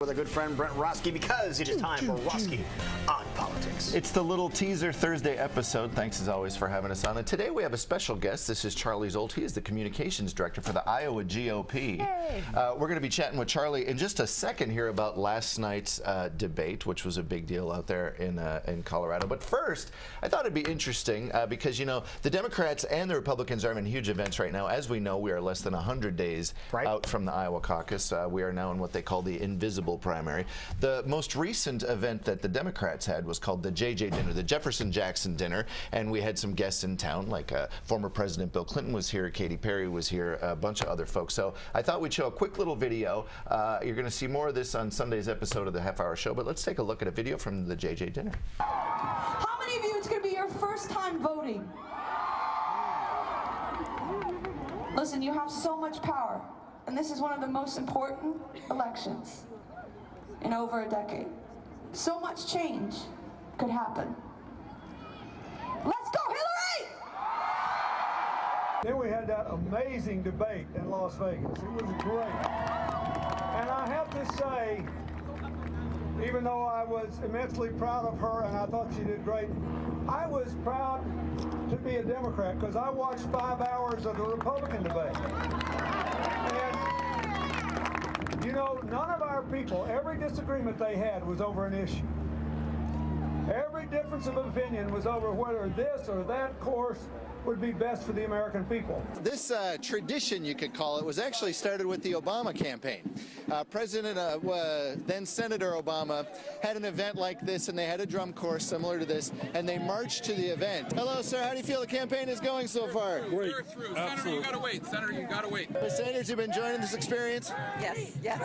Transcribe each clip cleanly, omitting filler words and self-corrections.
With our good friend Brent Roske, because it is time for Roske on Politics. It's the little teaser Thursday episode. Thanks as always for having us on. And today we have a special guest. This is Charlie Szold. He is the communications director for the Iowa GOP. Hey. We're going to be chatting with Charlie in just a second here about last night's debate, which was a big deal out there in Colorado. But first, I thought it'd be interesting because, you know, the Democrats and the Republicans are having huge events right now. As we know, we are less than 100 days out from the Iowa caucus. We are now in what they call the invisible primary. The most recent event that the Democrats had was called the JJ Dinner, the Jefferson Jackson Dinner, and we had some guests in town, like former President Bill Clinton was here, Katy Perry was here, a bunch of other folks. So I thought we'd show a quick little video. You're going to see more of this on Sunday's episode of the Half Hour Show, but let's take a look at a video from the JJ Dinner. How many of you, it's going to be your first time voting? Listen, you have so much power, and this is one of the most important elections in over a decade. So much change could happen. Let's go, Hillary! Then we had that amazing debate in Las Vegas. It was great. And I have to say, even though I was immensely proud of her and I thought she did great, I was proud to be a Democrat because I watched 5 hours of the Republican debate. And you know, none of our people, every disagreement they had was over an issue. Every difference of opinion was over whether this or that course would be best for the American people. This tradition, you could call it, was actually started with the Obama campaign. Then Senator Obama had an event like this, and they had a drum course similar to this, and they marched to the event. Hello, sir. How do you feel the campaign is going so far? Great. We're through. Senator, you gotta wait. Senator, you gotta wait. Ms. Sanders, you've been enjoying this experience? Yes, yes.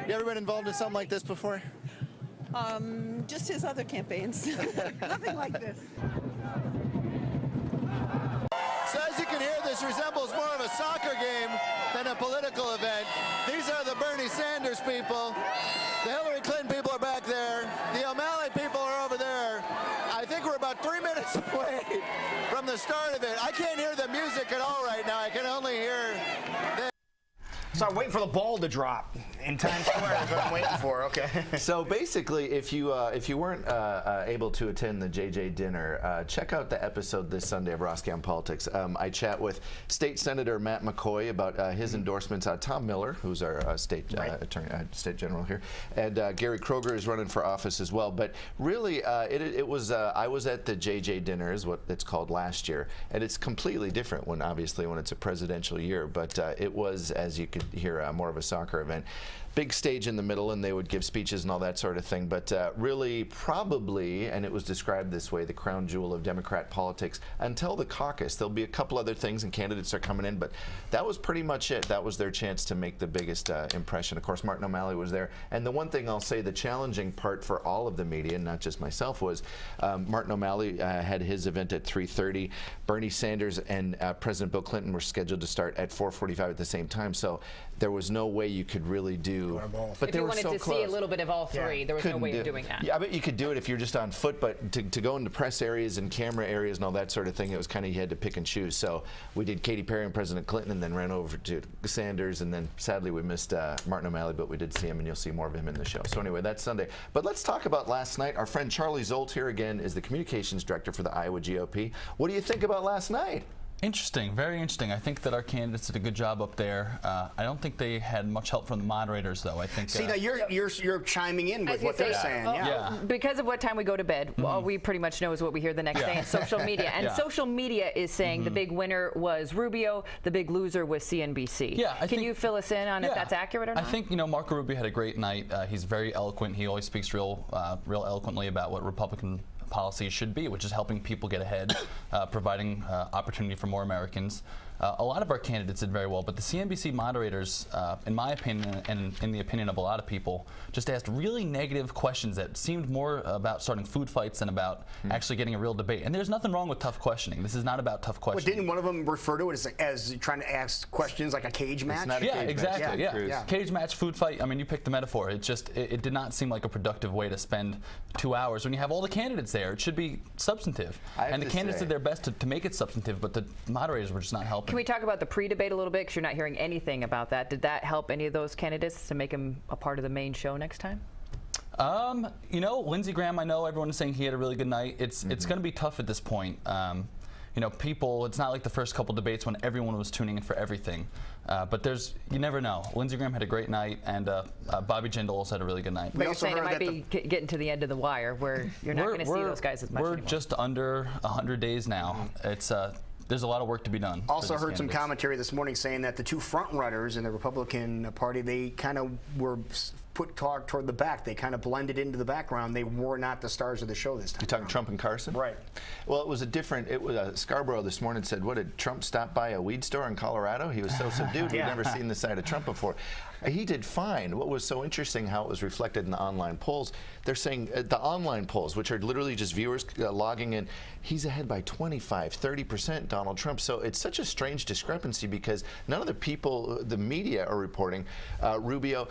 You ever been involved in something like this before? Just his other campaigns. Nothing like this. So as you can hear, this resembles more of a soccer game than a political event. These are the Bernie Sanders people. The Hillary Clinton people are back there. The O'Malley people are over there. I think we're about 3 minutes away from the start of it. I can't hear the music at all right now. I can only hear this. So I'm waiting for the ball to drop in Times Square. That's what I'm waiting for. Okay. So basically, if you weren't able to attend the JJ Dinner, check out the episode this Sunday of Roske on Politics. I chat with State Senator Matt McCoy about his endorsements. Tom Miller, who's our state attorney, state general here, and Gary Kroger is running for office as well. But really, it was I was at the JJ Dinner, is what it's called, last year, and it's completely different when it's a presidential year. But it was, as you could hear, more of a soccer event. Big stage in the middle, and they would give speeches and all that sort of thing. But really, probably, and it was described this way, the crown jewel of Democrat politics until the caucus. There'll be a couple other things, and candidates are coming in, but that was pretty much it. That was their chance to make the biggest impression. Of course, Martin O'Malley was there. And the one thing I'll say, the challenging part for all of the media, not just myself, was Martin O'Malley had his event at 3:30. Bernie Sanders and President Bill Clinton were scheduled to start at 4:45 at the same time. So there was no way you could really do. But if you wanted to see a little bit of all three, there was no way of doing that. Yeah, I bet you could do it if you're just on foot, but to go into press areas and camera areas and all that sort of thing, it was kind of, you had to pick and choose. So we did Katy Perry and President Clinton, and then ran over to Sanders, and then sadly we missed Martin O'Malley, but we did see him, and you'll see more of him in the show. So anyway, that's Sunday. But let's talk about last night. Our friend Charlie Szold here again is the communications director for the Iowa GOP. What do you think about last night? Interesting, very interesting. I think that our candidates did a good job up there. I don't think they had much help from the moderators, though. I think. See, now you're chiming in with what they're saying. Yeah. Because of what time we go to bed, all we pretty much know is what we hear the next day in social media. And social media is saying the big winner was Rubio, the big loser was CNBC. Yeah. Can you fill us in on if that's accurate or not? I think, you know, Marco Rubio had a great night. He's very eloquent. He always speaks real eloquently about what Republican policy should be, which is helping people get ahead, providing opportunity for more Americans. A lot of our candidates did very well, but the CNBC moderators, in my opinion, and in the opinion of a lot of people, just asked really negative questions that seemed more about starting food fights than about actually getting a real debate. And there's nothing wrong with tough questioning. This is not about tough questioning. Well, didn't one of them refer to it as trying to ask questions like a cage match? It's not a yeah, cage exactly. match. Yeah. Cage match, food fight. I mean, you picked the metaphor. It did not seem like a productive way to spend 2 hours when you have all the candidates there. It should be substantive. And the candidates did their best to make it substantive, but the moderators were just not helping. Can we talk about the pre-debate a little bit? Because you're not hearing anything about that. Did that help any of those candidates to make them a part of the main show next time? You know, Lindsey Graham, I know everyone is saying he had a really good night. It's going to be tough at this point. You know, it's not like the first couple debates when everyone was tuning in for everything. But you never know. Lindsey Graham had a great night, and Bobby Jindal also had a be getting But you're saying it might be getting to the end of the wire where you're not going to see those guys as much We're anymore. just under 100 days now. It's there's a lot of work to be done. Also heard some commentary this morning saying that the two front runners in the Republican Party, they kind of were put toward the back. They kind of blended into the background. They were not the stars of the show this time. You're talking Trump and Carson? Right. Well, it was Scarborough this morning said, what, did Trump stop by a weed store in Colorado? He was so subdued. We'd never seen the side of Trump before. He did fine. What was so interesting, how it was reflected in the online polls, they're saying the online polls, which are literally just viewers logging in, he's ahead by 25, 30%, Donald Trump. So it's such a strange discrepancy because none of the people, the media are reporting. Rubio,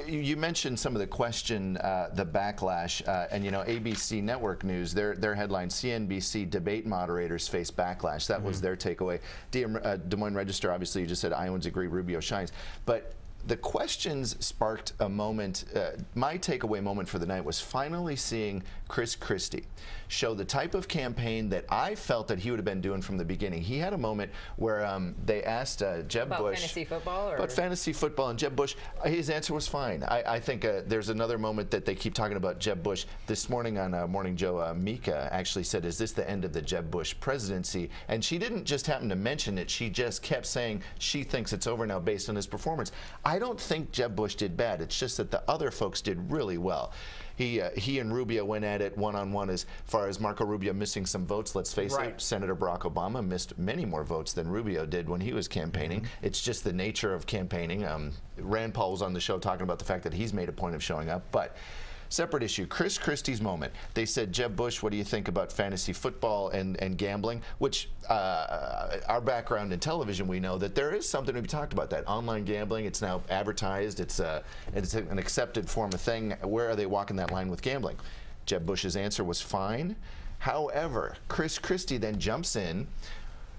you mentioned some of the question, the backlash, and you know, ABC Network News, their headline, CNBC debate moderators face backlash. That was their takeaway. Des Moines Register, obviously you just said Iowans agree, Rubio shines. But the questions sparked a moment. My takeaway moment for the night was finally seeing Chris Christie show the type of campaign that I felt that he would have been doing from the beginning. He had a moment where they asked Jeb Bush about fantasy football, or? About fantasy football, and Jeb Bush, his answer was fine. I think there's another moment that they keep talking about Jeb Bush. This morning on Morning Joe, Mika actually said, is this the end of the Jeb Bush presidency? And she didn't just happen to mention it, she just kept saying she thinks it's over now based on his performance. I don't think Jeb Bush did bad. It's just that the other folks did really well. He and Rubio went at it one-on-one as far as Marco Rubio missing some votes. Let's face it, Senator Barack Obama missed many more votes than Rubio did when he was campaigning. It's just the nature of campaigning. Rand Paul was on the show talking about the fact that he's made a point of showing up. But separate issue, Chris Christie's moment. They said, Jeb Bush, what do you think about fantasy football and gambling? Which our background in television, we know that there is something to be talked about that. Online gambling, it's now advertised. It's an accepted form of thing. Where are they walking that line with gambling? Jeb Bush's answer was fine. However, Chris Christie then jumps in,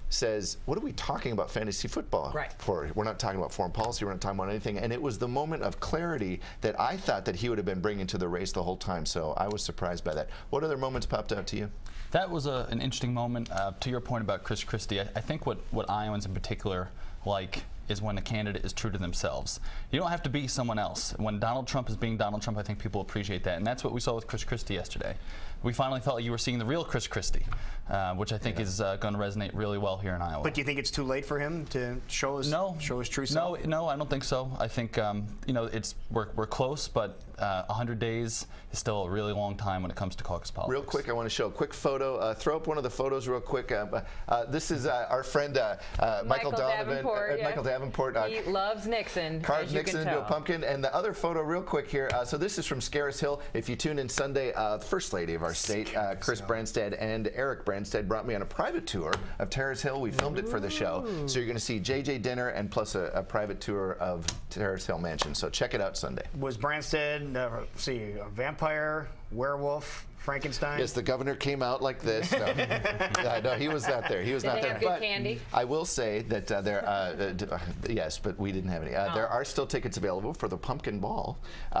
says, what are we talking about fantasy football for? We're not talking about foreign policy, we're not talking about anything. And it was the moment of clarity that I thought that he would have been bringing to the race the whole time. So I was surprised by that. What other moments popped out to you? That was an interesting moment. To your point about Chris Christie, I think what Iowans in particular like is when a candidate is true to themselves. You don't have to be someone else. When Donald Trump is being Donald Trump, I think people appreciate that. And that's what we saw with Chris Christie yesterday. We finally felt like you were seeing the real Chris Christie, which I think is going to resonate really well here in Iowa. But do you think it's too late for him to show his true self? No, I don't think so. I think you know, we're close, but 100 days is still a really long time when it comes to caucus politics. Real quick, I want to show a quick photo. Throw up one of the photos real quick. This is our friend Michael Donovan. Michael Davenport. He loves Nixon. Carved Nixon into a pumpkin. And the other photo real quick here. So this is from Scaris Hill. If you tune in Sunday, the First Lady of our state, Chris Branstad and Eric Branstad brought me on a private tour of Terrace Hill. We filmed it for the show. So you're going to see JJ dinner and plus a private tour of Terrace Hill Mansion. So check it out Sunday. Was Branstad, a vampire, werewolf, Frankenstein? Yes, the governor came out like this. No, he was not there. He was not there. Did they have good candy? I will say that yes, but we didn't have any. There are still tickets available for the Pumpkin Ball,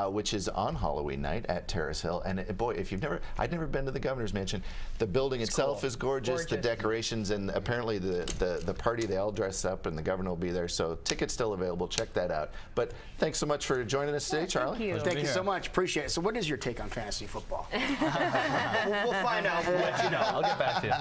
which is on Halloween night at Terrace Hill. And boy, if I'd never been to the governor's mansion. The building itself is gorgeous. The decorations, and apparently the party, they all dress up, and the governor will be there. So tickets still available. Check that out. But thanks so much for joining us today, Charlie. Thank you so much. Appreciate it. So what is your take on fantasy football? We'll find out. We'll let you know. I'll get back to you.